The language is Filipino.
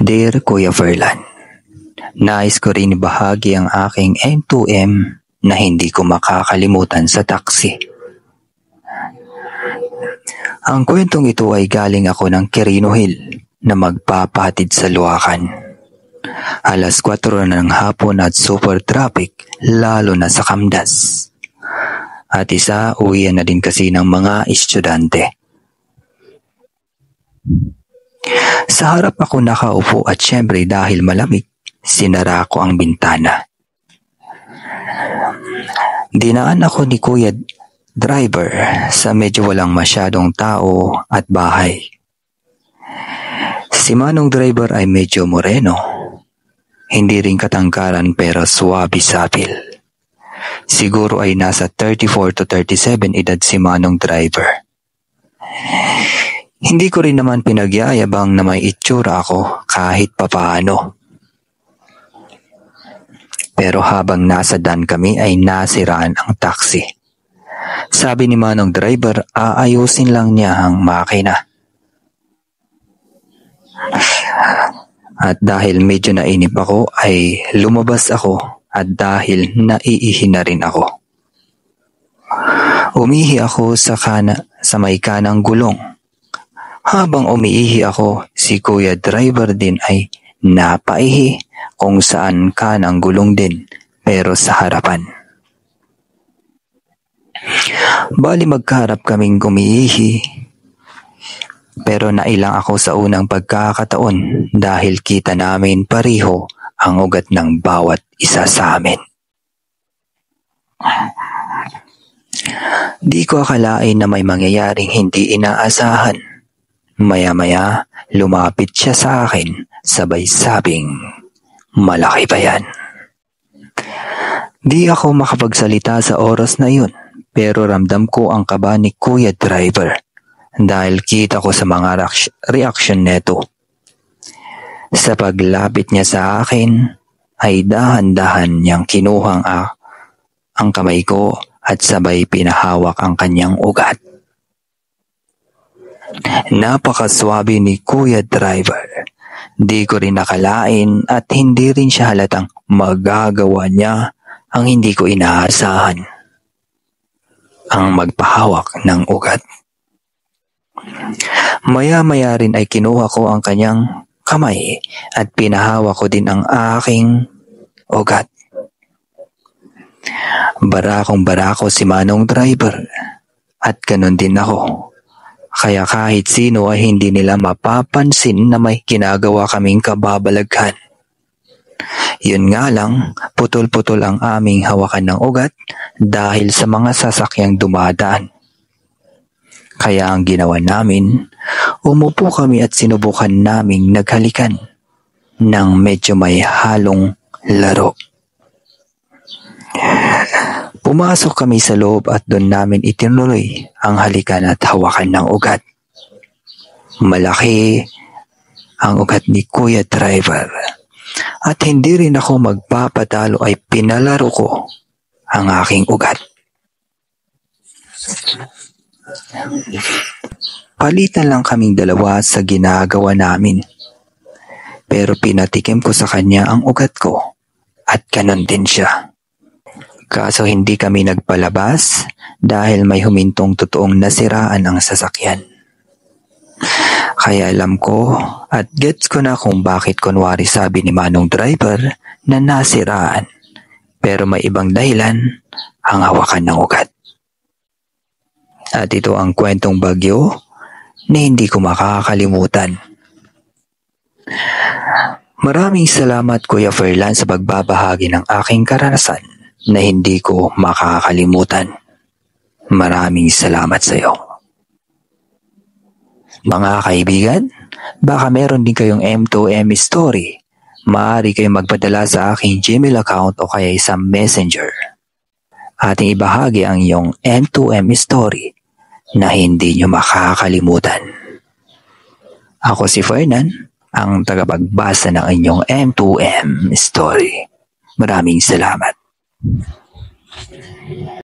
Dear Kuya Ferlan, nais ko rin ibahagi ang aking M2M na hindi ko makakalimutan sa taxi. Ang kwentong ito ay galing ako ng Quirino Hill na magpapahatid sa Luacan. Alas 4 na ng hapon at super traffic, lalo na sa Camdas. At uwian na din kasi ng mga estudyante. Sa harap ako nakaupo at syempre dahil malamig, sinara ko ang bintana. Dinaan ako ni Kuya Driver sa medyo walang masyadong tao at bahay. Si Manong Driver ay medyo moreno. Hindi rin katangkaran pero swabe-sapil. Siguro ay nasa 34 to 37 edad si Manong Driver. Hindi ko rin naman pinagyayabang na may itsura ako kahit papaano. Pero habang nasa daan kami ay nasiraan ang taxi. Sabi ni Manong Driver, aayusin lang niya ang makina. At dahil medyo nainip ako ay lumabas ako at dahil naiihi na rin ako. Umihi ako sa may kanang gulong. Habang umiihi ako, si Kuya Driver din ay napaihi kung saan kanang gulong din pero sa harapan. Bali magkaharap kaming umiihi pero nailang ako sa unang pagkakataon dahil kita namin pareho ang ugat ng bawat isa sa amin. Di ko akalain na may mangyayaring hindi inaasahan. Maya-maya, lumapit siya sa akin, sabay sabing, malaki pa yan. Di ako makapagsalita sa oras na yun, pero ramdam ko ang kaba ni Kuya Driver dahil kita ko sa mga reaksyon neto. Sa paglapit niya sa akin, ay dahan-dahan niyang kinuhang ang kamay ko at sabay pinahawak ang kanyang ugat. Napakaswabe ni Kuya Driver. Di ko rin nakalain at hindi rin siya halatang magagawa niya ang hindi ko inaasahan. Ang magpahawak ng ugat. Maya-maya rin ay kinuha ko ang kanyang kamay at pinahawak ko din ang aking ugat. Barakong-barako si Manong Driver at ganun din ako. Kaya kahit sino ay hindi nila mapapansin na may ginagawa kaming kababalaghan. Yun nga lang, putol-putol ang aming hawakan ng ugat dahil sa mga sasakyang dumadaan. Kaya ang ginawa namin, umupo kami at sinubukan naming naghalikan ng medyo may halong laro. Pumasok kami sa loob at doon namin itinuloy ang halikan at hawakan ng ugat. Malaki ang ugat ni Kuya Driver. At hindi rin ako magpapatalo ay pinalaro ko ang aking ugat. Palitan lang kaming dalawa sa ginagawa namin. Pero pinatikim ko sa kanya ang ugat ko at ganon din siya. Kaso hindi kami nagpalabas dahil may humintong totoong nasiraan ang sasakyan. Kaya alam ko at gets ko na kung bakit kunwari sabi ni Manong Driver na nasiraan pero may ibang dahilan ang hawakan ng ugat. At ito ang kwentong bagyo na hindi ko makakalimutan. Maraming salamat Kuya Ferlan sa pagbabahagi ng aking karanasan na hindi ko makakalimutan. Maraming salamat sa iyo. Mga kaibigan, baka meron din kayong M2M story. Maaari kayong magpadala sa aking Gmail account o kaya sa Messenger. Ating ibahagi ang iyong M2M story na hindi nyo makakalimutan. Ako si Fernan, ang tagapagbasa ng inyong M2M story. Maraming salamat.